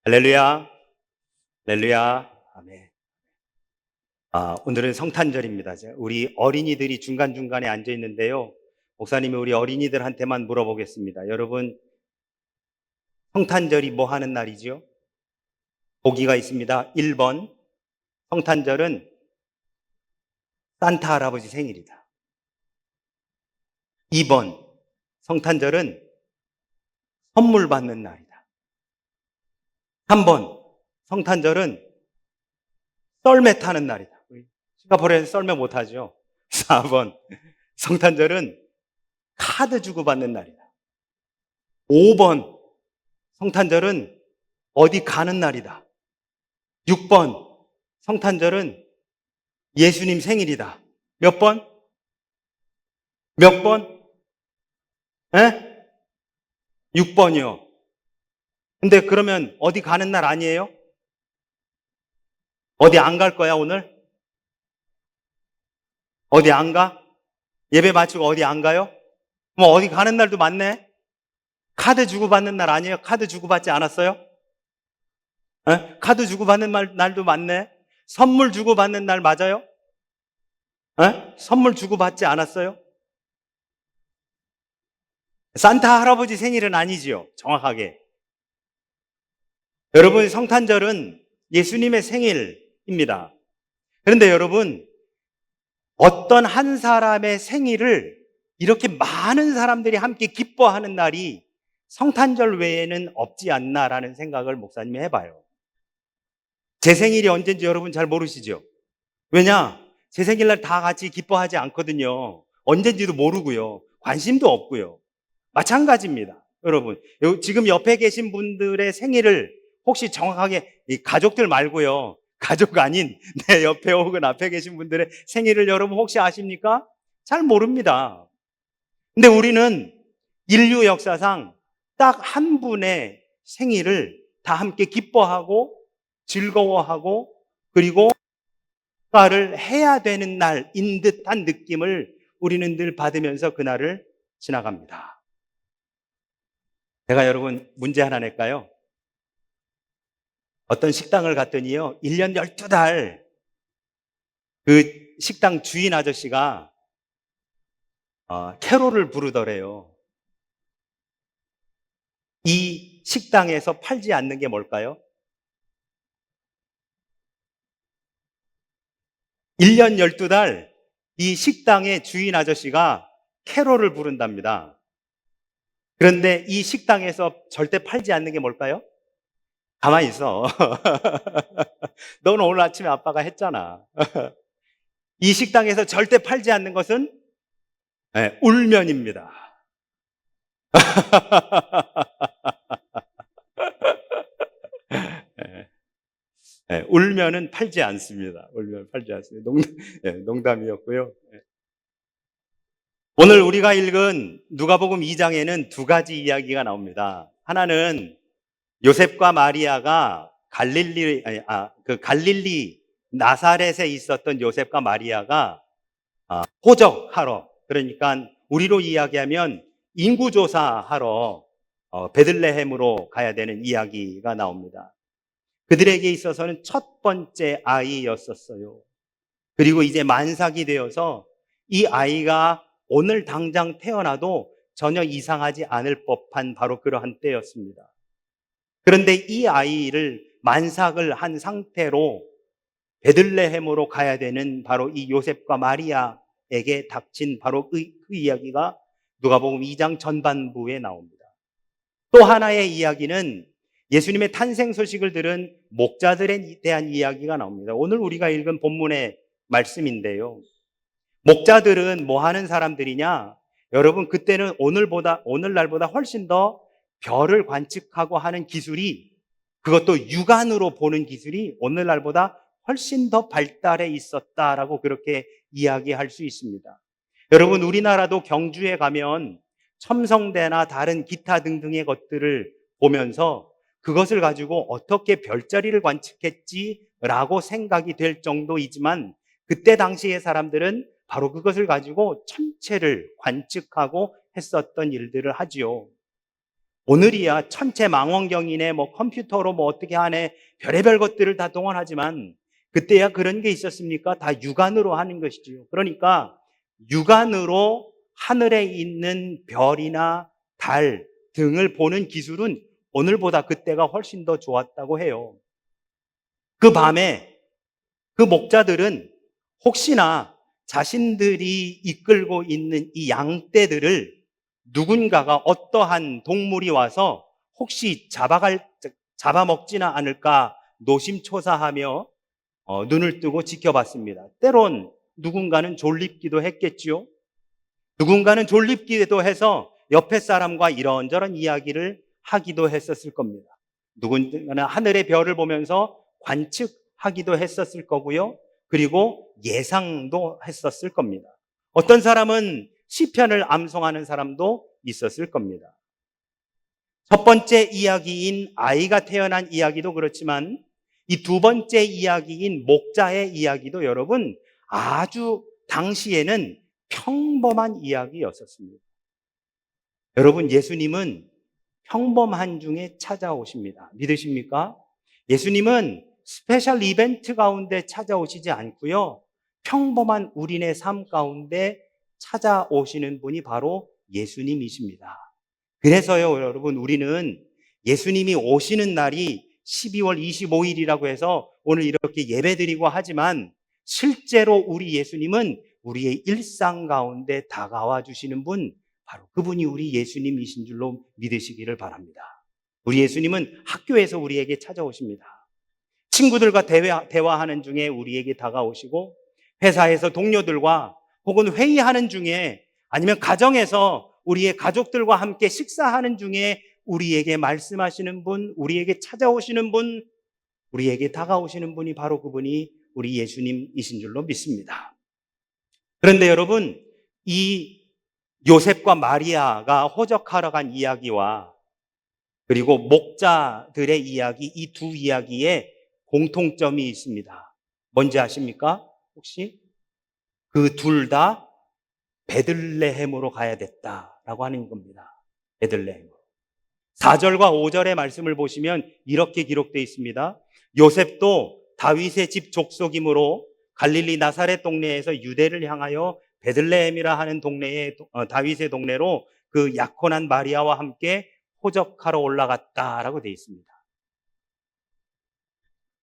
할렐루야, 할렐루야, 아멘. 오늘은 성탄절입니다. 우리 어린이들이 중간중간에 앉아 있는데요. 목사님이 우리 어린이들한테만 물어보겠습니다. 여러분, 성탄절이 뭐 하는 날이지요? 보기가 있습니다. 1번, 성탄절은 산타 할아버지 생일이다. 2번, 성탄절은 선물 받는 날이다. 3번, 성탄절은 썰매 타는 날이다. 싱가포르에서 썰매 못하죠. 4번, 성탄절은 카드 주고받는 날이다. 5번, 성탄절은 어디 가는 날이다. 6번, 성탄절은 예수님 생일이다. 몇 번? 몇 번? 에? 6번이요. 근데 그러면 어디 가는 날 아니에요? 어디 안 갈 거야, 오늘? 어디 안 가? 예배 마치고 어디 안 가요? 뭐 어디 가는 날도 많네? 카드 주고받는 날 아니에요? 카드 주고받지 않았어요? 카드 주고받는 날도 많네? 선물 주고받는 날 맞아요? 선물 주고받지 않았어요? 산타 할아버지 생일은 아니지요, 정확하게. 여러분, 성탄절은 예수님의 생일입니다. 그런데 여러분, 어떤 한 사람의 생일을 이렇게 많은 사람들이 함께 기뻐하는 날이 성탄절 외에는 없지 않나라는 생각을 목사님이 해봐요. 제 생일이 언제인지 여러분 잘 모르시죠? 왜냐? 제 생일날 다 같이 기뻐하지 않거든요. 언제인지도 모르고요. 관심도 없고요. 마찬가지입니다. 여러분, 지금 옆에 계신 분들의 생일을 혹시 정확하게 이 가족들 말고요. 가족 아닌 내 옆에 혹은 앞에 계신 분들의 생일을 여러분 혹시 아십니까? 잘 모릅니다. 근데 우리는 인류 역사상 딱 한 분의 생일을 다 함께 기뻐하고 즐거워하고 그리고 뭔가를 해야 되는 날인 듯한 느낌을 우리는 늘 받으면서 그날을 지나갑니다. 제가 여러분 문제 하나 낼까요? 어떤 식당을 갔더니요, 1년 12달 그 식당 주인 아저씨가 캐롤을 부르더래요. 이 식당에서 팔지 않는 게 뭘까요? 1년 12달 이 식당의 주인 아저씨가 캐롤을 부른답니다. 그런데 이 식당에서 절대 팔지 않는 게 뭘까요? 가만히 있어. 너는 오늘 아침에 아빠가 했잖아. 이 식당에서 절대 팔지 않는 것은 네, 울면입니다. 네, 네, 울면은 팔지 않습니다. 울면 팔지 않습니다. 농담이었고요. 네. 오늘 우리가 읽은 누가복음 2장에는 두 가지 이야기가 나옵니다. 하나는 요셉과 마리아가 갈릴리 나사렛에 있었던 요셉과 마리아가 호적하러, 그러니까 우리로 이야기하면 인구조사하러 베들레헴으로 가야 되는 이야기가 나옵니다. 그들에게 있어서는 첫 번째 아이였었어요. 그리고 이제 만삭이 되어서 이 아이가 오늘 당장 태어나도 전혀 이상하지 않을 법한 바로 그러한 때였습니다. 그런데 이 아이를 만삭을 한 상태로 베들레헴으로 가야 되는 바로 이 요셉과 마리아에게 닥친 바로 그 이야기가 누가복음 2장 전반부에 나옵니다. 또 하나의 이야기는 예수님의 탄생 소식을 들은 목자들에 대한 이야기가 나옵니다. 오늘 우리가 읽은 본문의 말씀인데요. 목자들은 뭐 하는 사람들이냐? 여러분, 그때는 오늘날보다 훨씬 더 별을 관측하고 하는 기술이, 그것도 육안으로 보는 기술이 오늘날보다 훨씬 더 발달해 있었다라고 그렇게 이야기할 수 있습니다. 여러분, 우리나라도 경주에 가면 첨성대나 다른 기타 등등의 것들을 보면서 그것을 가지고 어떻게 별자리를 관측했지라고 생각이 될 정도이지만, 그때 당시의 사람들은 바로 그것을 가지고 천체를 관측하고 했었던 일들을 하지요. 오늘이야 천체망원경이네, 뭐 컴퓨터로 뭐 어떻게 하네, 별의별 것들을 다 동원하지만 그때야 그런 게 있었습니까? 다 육안으로 하는 것이지요. 그러니까 육안으로 하늘에 있는 별이나 달 등을 보는 기술은 오늘보다 그때가 훨씬 더 좋았다고 해요. 그 밤에 그 목자들은 혹시나 자신들이 이끌고 있는 이 양떼들을 누군가가 어떠한 동물이 와서 혹시 잡아먹지는 않을까 노심초사하며 눈을 뜨고 지켜봤습니다. 때론 누군가는 졸립기도 했겠지요. 누군가는 졸립기도 해서 옆에 사람과 이런저런 이야기를 하기도 했었을 겁니다. 누군가는 하늘의 별을 보면서 관측하기도 했었을 거고요. 그리고 예상도 했었을 겁니다. 어떤 사람은 시편을 암송하는 사람도 있었을 겁니다. 첫 번째 이야기인 아이가 태어난 이야기도 그렇지만 이 두 번째 이야기인 목자의 이야기도 여러분 아주 당시에는 평범한 이야기였었습니다. 여러분, 예수님은 평범한 중에 찾아오십니다. 믿으십니까? 예수님은 스페셜 이벤트 가운데 찾아오시지 않고요. 평범한 우리네 삶 가운데 찾아오시는 분이 바로 예수님이십니다. 그래서요, 여러분, 우리는 예수님이 오시는 날이 12월 25일이라고 해서 오늘 이렇게 예배드리고 하지만 실제로 우리 예수님은 우리의 일상 가운데 다가와 주시는 분, 바로 그분이 우리 예수님이신 줄로 믿으시기를 바랍니다. 우리 예수님은 학교에서 우리에게 찾아오십니다. 친구들과 대화하는 중에 우리에게 다가오시고, 회사에서 동료들과 혹은 회의하는 중에, 아니면 가정에서 우리의 가족들과 함께 식사하는 중에 우리에게 말씀하시는 분, 우리에게 찾아오시는 분, 우리에게 다가오시는 분이 바로 그분이 우리 예수님이신 줄로 믿습니다. 그런데 여러분, 이 요셉과 마리아가 호적하러 간 이야기와 그리고 목자들의 이야기, 이 두 이야기에 공통점이 있습니다. 뭔지 아십니까? 혹시? 그 둘 다 베들레헴으로 가야 됐다라고 하는 겁니다. 베들레헴. 4절과 5절의 말씀을 보시면 이렇게 기록되어 있습니다. 요셉도 다윗의 집 족속이므로 갈릴리 나사렛 동네에서 유대를 향하여 베들레헴이라 하는 동네에 다윗의 동네로 그 약혼한 마리아와 함께 호적하러 올라갔다라고 되어 있습니다.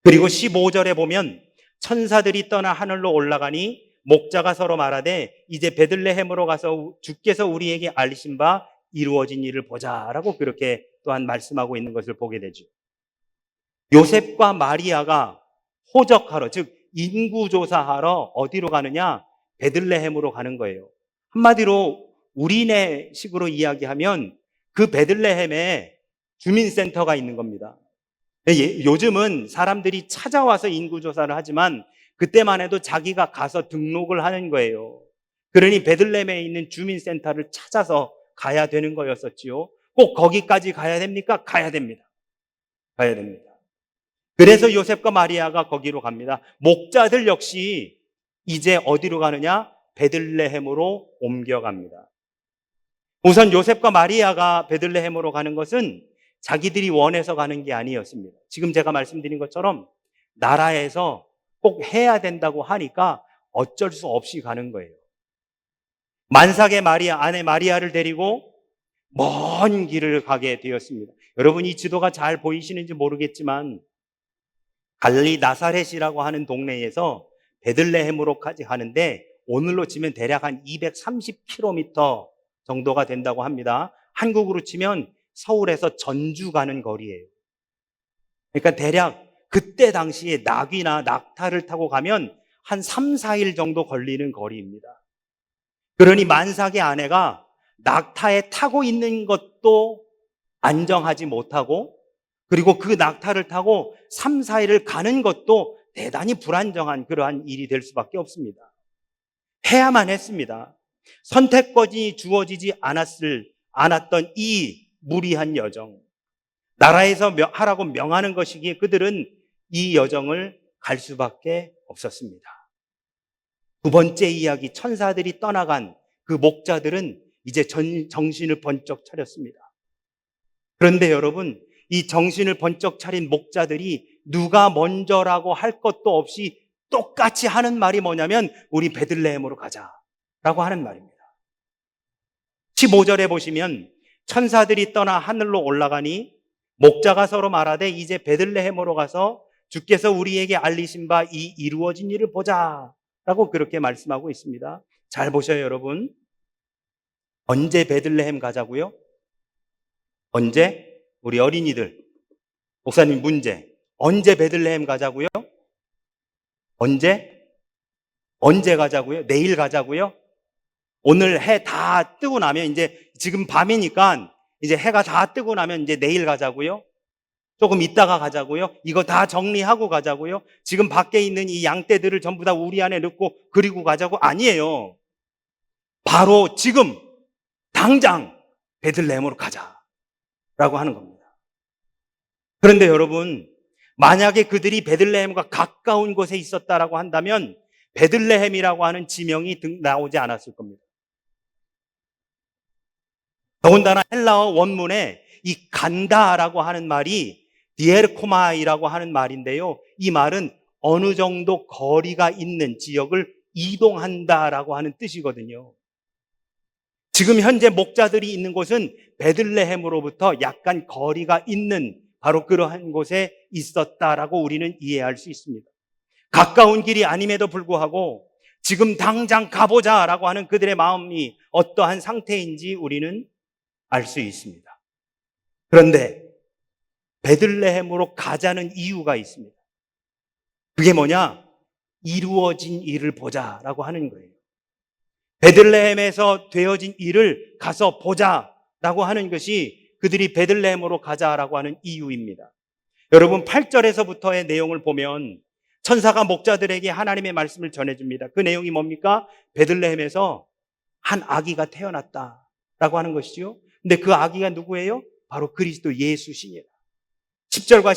그리고 15절에 보면 천사들이 떠나 하늘로 올라가니 목자가 서로 말하되 이제 베들레헴으로 가서 주께서 우리에게 알리신 바 이루어진 일을 보자라고 그렇게 또한 말씀하고 있는 것을 보게 되죠. 요셉과 마리아가 호적하러, 즉 인구조사하러 어디로 가느냐? 베들레헴으로 가는 거예요. 한마디로 우리네 식으로 이야기하면 그 베들레헴에 주민센터가 있는 겁니다. 요즘은 사람들이 찾아와서 인구조사를 하지만 그때만 해도 자기가 가서 등록을 하는 거예요. 그러니 베들레헴에 있는 주민센터를 찾아서 가야 되는 거였었지요. 꼭 거기까지 가야 됩니까? 가야 됩니다. 가야 됩니다. 그래서 요셉과 마리아가 거기로 갑니다. 목자들 역시 이제 어디로 가느냐? 베들레헴으로 옮겨갑니다. 우선 요셉과 마리아가 베들레헴으로 가는 것은 자기들이 원해서 가는 게 아니었습니다. 지금 제가 말씀드린 것처럼 나라에서 꼭 해야 된다고 하니까 어쩔 수 없이 가는 거예요. 만삭의 마리아, 아내 마리아를 데리고 먼 길을 가게 되었습니다. 여러분, 이 지도가 잘 보이시는지 모르겠지만 갈릴리 나사렛이라고 하는 동네에서 베들레헴으로까지 가는데 오늘로 치면 대략 한 230km 정도가 된다고 합니다. 한국으로 치면 서울에서 전주 가는 거리예요. 그러니까 대략 그때 당시에 나귀나 낙타를 타고 가면 한 3, 4일 정도 걸리는 거리입니다. 그러니 만삭의 아내가 낙타에 타고 있는 것도 안정하지 못하고, 그리고 그 낙타를 타고 3, 4일을 가는 것도 대단히 불안정한 그러한 일이 될 수밖에 없습니다. 해야만 했습니다. 선택권이 주어지지 않았던 이 무리한 여정, 나라에서 하라고 명하는 것이기에 그들은 이 여정을 갈 수밖에 없었습니다. 두 번째 이야기, 천사들이 떠나간 그 목자들은 이제 정신을 번쩍 차렸습니다. 그런데 여러분, 이 정신을 번쩍 차린 목자들이 누가 먼저라고 할 것도 없이 똑같이 하는 말이 뭐냐면 우리 베들레헴으로 가자라고 하는 말입니다. 15절에 보시면 천사들이 떠나 하늘로 올라가니 목자가 서로 말하되 이제 베들레헴으로 가서 주께서 우리에게 알리신 바 이 이루어진 일을 보자라고 그렇게 말씀하고 있습니다. 잘 보셔요, 여러분. 언제 베들레헴 가자고요? 언제? 우리 어린이들. 목사님 문제. 언제 베들레헴 가자고요? 언제? 언제 가자고요? 내일 가자고요? 오늘 해 다 뜨고 나면 이제 지금 밤이니까 이제 해가 다 뜨고 나면 이제 내일 가자고요? 조금 있다가 가자고요? 이거 다 정리하고 가자고요? 지금 밖에 있는 이 양떼들을 전부 다 우리 안에 넣고 그리고 가자고? 아니에요. 바로 지금 당장 베들레헴으로 가자라고 하는 겁니다. 그런데 여러분, 만약에 그들이 베들레헴과 가까운 곳에 있었다라고 한다면 베들레헴이라고 하는 지명이 나오지 않았을 겁니다. 더군다나 헬라어 원문에 이 간다라고 하는 말이 디에르코마이라고 하는 말인데요. 이 말은 어느 정도 거리가 있는 지역을 이동한다라고 하는 뜻이거든요. 지금 현재 목자들이 있는 곳은 베들레헴으로부터 약간 거리가 있는 바로 그러한 곳에 있었다라고 우리는 이해할 수 있습니다. 가까운 길이 아님에도 불구하고 지금 당장 가보자라고 하는 그들의 마음이 어떠한 상태인지 우리는 알 수 있습니다. 그런데 베들레헴으로 가자는 이유가 있습니다. 그게 뭐냐? 이루어진 일을 보자라고 하는 거예요. 베들레헴에서 되어진 일을 가서 보자라고 하는 것이 그들이 베들레헴으로 가자라고 하는 이유입니다. 여러분 8절에서부터의 내용을 보면 천사가 목자들에게 하나님의 말씀을 전해줍니다. 그 내용이 뭡니까? 베들레헴에서 한 아기가 태어났다라고 하는 것이죠. 근데 그 아기가 누구예요? 바로 그리스도 예수시니라. 10절과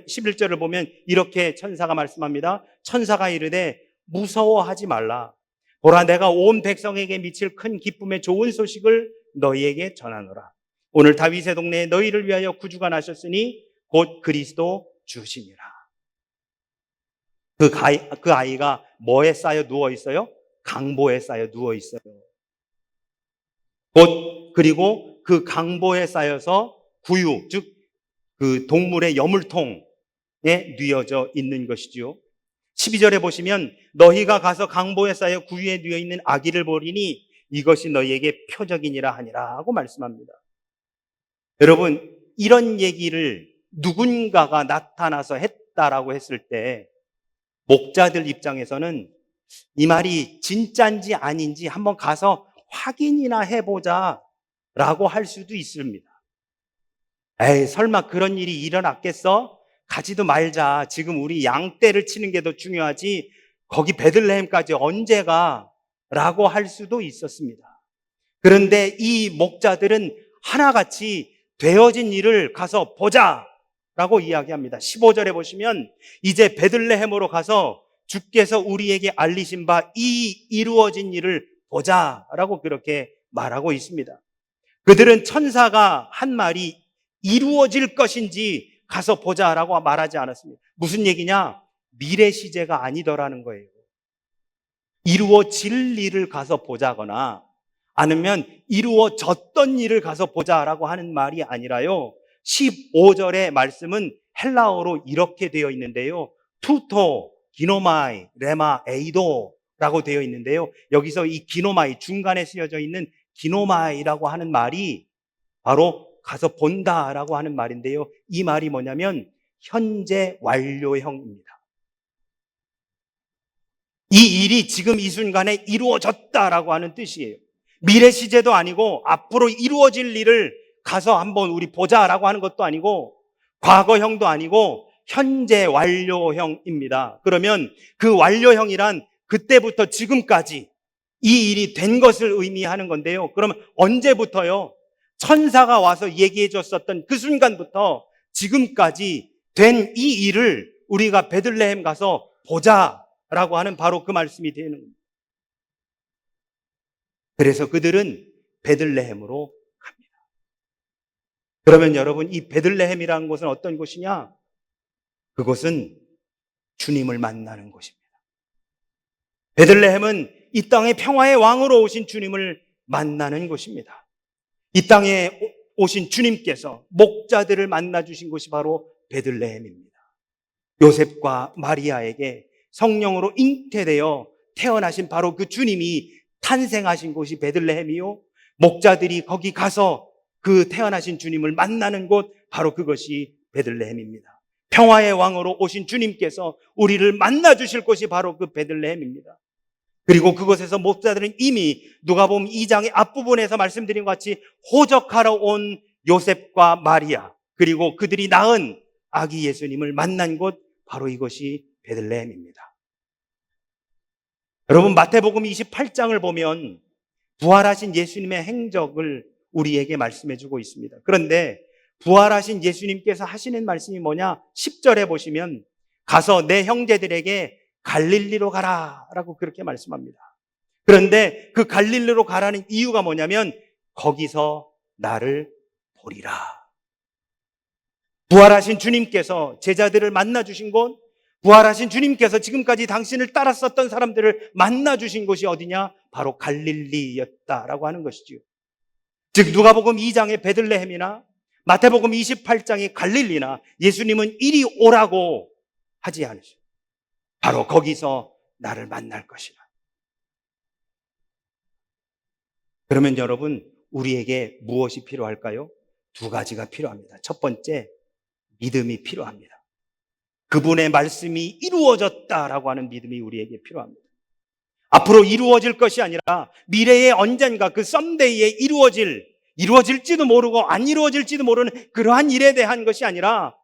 11절을 보면 이렇게 천사가 말씀합니다. 천사가 이르되 무서워하지 말라. 보라, 내가 온 백성에게 미칠 큰 기쁨의 좋은 소식을 너희에게 전하노라. 오늘 다윗의 동네에 너희를 위하여 구주가 나셨으니 곧 그리스도 주시니라. 그 아이가 뭐에 쌓여 누워 있어요? 강보에 쌓여 누워 있어요. 그리고 그 강보에 쌓여서 구유, 즉 그 동물의 여물통에 뉘어져 있는 것이지요. 12절에 보시면 너희가 가서 강보에 쌓여 구유에 뉘어 있는 아기를 보리니 이것이 너희에게 표적이니라 하니라 하고 말씀합니다. 여러분, 이런 얘기를 누군가가 나타나서 했다라고 했을 때 목자들 입장에서는 이 말이 진짜인지 아닌지 한번 가서 확인이나 해보자 라고 할 수도 있습니다. 에이, 설마 그런 일이 일어났겠어? 가지도 말자. 지금 우리 양떼를 치는 게 더 중요하지. 거기 베들레헴까지 언제 가? 라고 할 수도 있었습니다. 그런데 이 목자들은 하나같이 되어진 일을 가서 보자 라고 이야기합니다. 15절에 보시면 이제 베들레헴으로 가서 주께서 우리에게 알리신 바 이 이루어진 일을 보자 라고 그렇게 말하고 있습니다. 그들은 천사가 한 말이 이루어질 것인지 가서 보자라고 말하지 않았습니다. 무슨 얘기냐? 미래 시제가 아니더라는 거예요. 이루어질 일을 가서 보자거나 아니면 이루어졌던 일을 가서 보자라고 하는 말이 아니라요. 15절의 말씀은 헬라어로 이렇게 되어 있는데요. 투토, 기노마이, 레마, 에이도라고 되어 있는데요. 여기서 이 기노마이, 중간에 쓰여져 있는 기노마이라고 하는 말이 바로 가서 본다라고 하는 말인데요. 이 말이 뭐냐면 현재 완료형입니다. 이 일이 지금 이 순간에 이루어졌다라고 하는 뜻이에요. 미래 시제도 아니고 앞으로 이루어질 일을 가서 한번 우리 보자라고 하는 것도 아니고 과거형도 아니고 현재 완료형입니다. 그러면 그 완료형이란 그때부터 지금까지 이 일이 된 것을 의미하는 건데요. 그러면 언제부터요? 천사가 와서 얘기해 줬었던 그 순간부터 지금까지 된 이 일을 우리가 베들레헴 가서 보자라고 하는 바로 그 말씀이 되는 겁니다. 그래서 그들은 베들레헴으로 갑니다. 그러면 여러분, 이 베들레헴이라는 곳은 어떤 곳이냐? 그곳은 주님을 만나는 곳입니다. 베들레헴은 이 땅의 평화의 왕으로 오신 주님을 만나는 곳입니다. 이 땅에 오신 주님께서 목자들을 만나 주신 곳이 바로 베들레헴입니다. 요셉과 마리아에게 성령으로 잉태되어 태어나신 바로 그 주님이 탄생하신 곳이 베들레헴이요, 목자들이 거기 가서 그 태어나신 주님을 만나는 곳, 바로 그것이 베들레헴입니다. 평화의 왕으로 오신 주님께서 우리를 만나 주실 곳이 바로 그 베들레헴입니다. 그리고 그곳에서 목자들은 이미 누가복음 2장의 앞부분에서 말씀드린 것 같이 호적하러 온 요셉과 마리아, 그리고 그들이 낳은 아기 예수님을 만난 곳, 바로 이것이 베들레헴입니다. 여러분, 마태복음 28장을 보면 부활하신 예수님의 행적을 우리에게 말씀해 주고 있습니다. 그런데 부활하신 예수님께서 하시는 말씀이 뭐냐? 10절에 보시면 가서 내 형제들에게 갈릴리로 가라 라고 그렇게 말씀합니다. 그런데 그 갈릴리로 가라는 이유가 뭐냐면 거기서 나를 보리라. 부활하신 주님께서 제자들을 만나 주신 곳, 부활하신 주님께서 지금까지 당신을 따랐었던 사람들을 만나 주신 곳이 어디냐? 바로 갈릴리였다라고 하는 것이지요. 즉 누가복음 2장의 베들레헴이나 마태복음 28장의 갈릴리나 예수님은 이리 오라고 하지 않으시오. 바로 거기서 나를 만날 것이라. 그러면 여러분, 우리에게 무엇이 필요할까요? 두 가지가 필요합니다. 첫 번째, 믿음이 필요합니다. 그분의 말씀이 이루어졌다라고 하는 믿음이 우리에게 필요합니다. 앞으로 이루어질 것이 아니라 미래의 언젠가 그 썸데이에 이루어질지도 모르고 안 이루어질지도 모르는 그러한 일에 대한 것이 아니라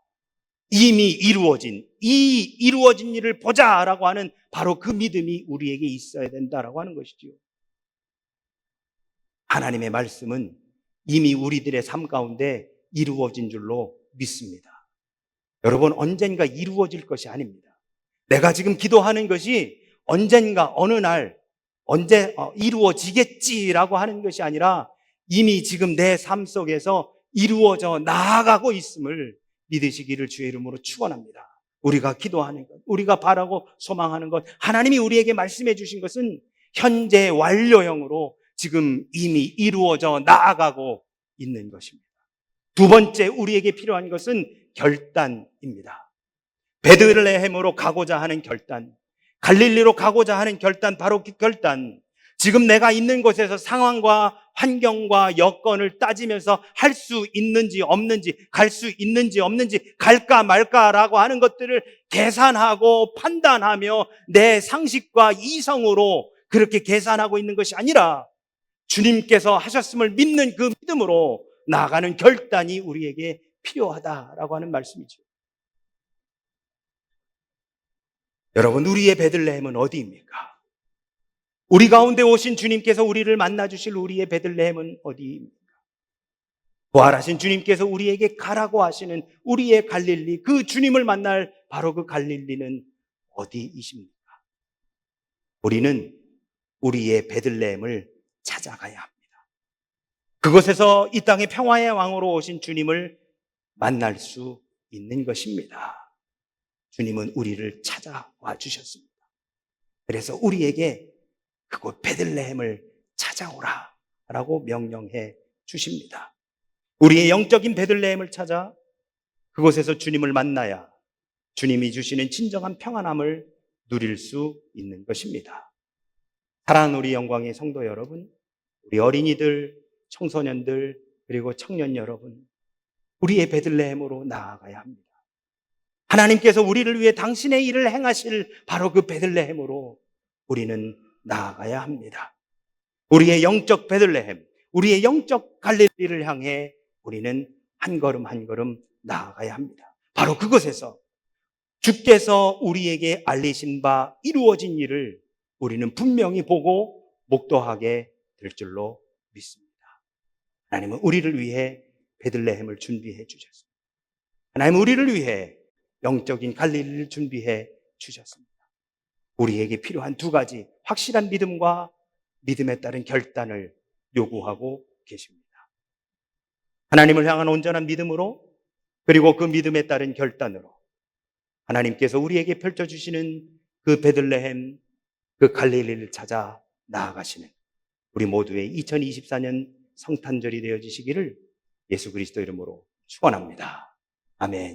이미 이루어진 일을 보자라고 하는 바로 그 믿음이 우리에게 있어야 된다라고 하는 것이지요. 하나님의 말씀은 이미 우리들의 삶 가운데 이루어진 줄로 믿습니다. 여러분, 언젠가 이루어질 것이 아닙니다. 내가 지금 기도하는 것이 언젠가 어느 날 언제 이루어지겠지라고 하는 것이 아니라 이미 지금 내 삶 속에서 이루어져 나아가고 있음을 믿으시기를 주의 이름으로 축원합니다. 우리가 기도하는 것, 우리가 바라고 소망하는 것, 하나님이 우리에게 말씀해 주신 것은 현재 완료형으로 지금 이미 이루어져 나아가고 있는 것입니다. 두 번째, 우리에게 필요한 것은 결단입니다. 베들레헴으로 가고자 하는 결단, 갈릴리로 가고자 하는 결단, 바로 그 결단. 지금 내가 있는 곳에서 상황과 환경과 여건을 따지면서 할 수 있는지 없는지, 갈 수 있는지 없는지, 갈까 말까라고 하는 것들을 계산하고 판단하며 내 상식과 이성으로 그렇게 계산하고 있는 것이 아니라 주님께서 하셨음을 믿는 그 믿음으로 나아가는 결단이 우리에게 필요하다라고 하는 말씀이죠. 여러분, 우리의 베들레헴은 어디입니까? 우리 가운데 오신 주님께서 우리를 만나 주실 우리의 베들레헴은 어디입니까? 부활하신 주님께서 우리에게 가라고 하시는 우리의 갈릴리, 그 주님을 만날 바로 그 갈릴리는 어디이십니까? 우리는 우리의 베들레헴을 찾아가야 합니다. 그곳에서 이 땅의 평화의 왕으로 오신 주님을 만날 수 있는 것입니다. 주님은 우리를 찾아와 주셨습니다. 그래서 우리에게 그곳 베들레헴을 찾아오라 라고 명령해 주십니다. 우리의 영적인 베들레헴을 찾아 그곳에서 주님을 만나야 주님이 주시는 진정한 평안함을 누릴 수 있는 것입니다. 사랑하는 우리 영광의 성도 여러분, 우리 어린이들, 청소년들, 그리고 청년 여러분, 우리의 베들레헴으로 나아가야 합니다. 하나님께서 우리를 위해 당신의 일을 행하실 바로 그 베들레헴으로 우리는 나아가야 합니다. 우리의 영적 베들레헴, 우리의 영적 갈릴리를 향해 우리는 한 걸음 한 걸음 나아가야 합니다. 바로 그곳에서 주께서 우리에게 알리신 바 이루어진 일을 우리는 분명히 보고 목도하게 될 줄로 믿습니다. 하나님은 우리를 위해 베들레헴을 준비해 주셨습니다. 하나님은 우리를 위해 영적인 갈릴리를 준비해 주셨습니다. 우리에게 필요한 두 가지 확실한 믿음과 믿음에 따른 결단을 요구하고 계십니다. 하나님을 향한 온전한 믿음으로, 그리고 그 믿음에 따른 결단으로 하나님께서 우리에게 펼쳐주시는 그 베들레헴, 그 갈릴리를 찾아 나아가시는 우리 모두의 2024년 성탄절이 되어지시기를 예수 그리스도 이름으로 축원합니다. 아멘.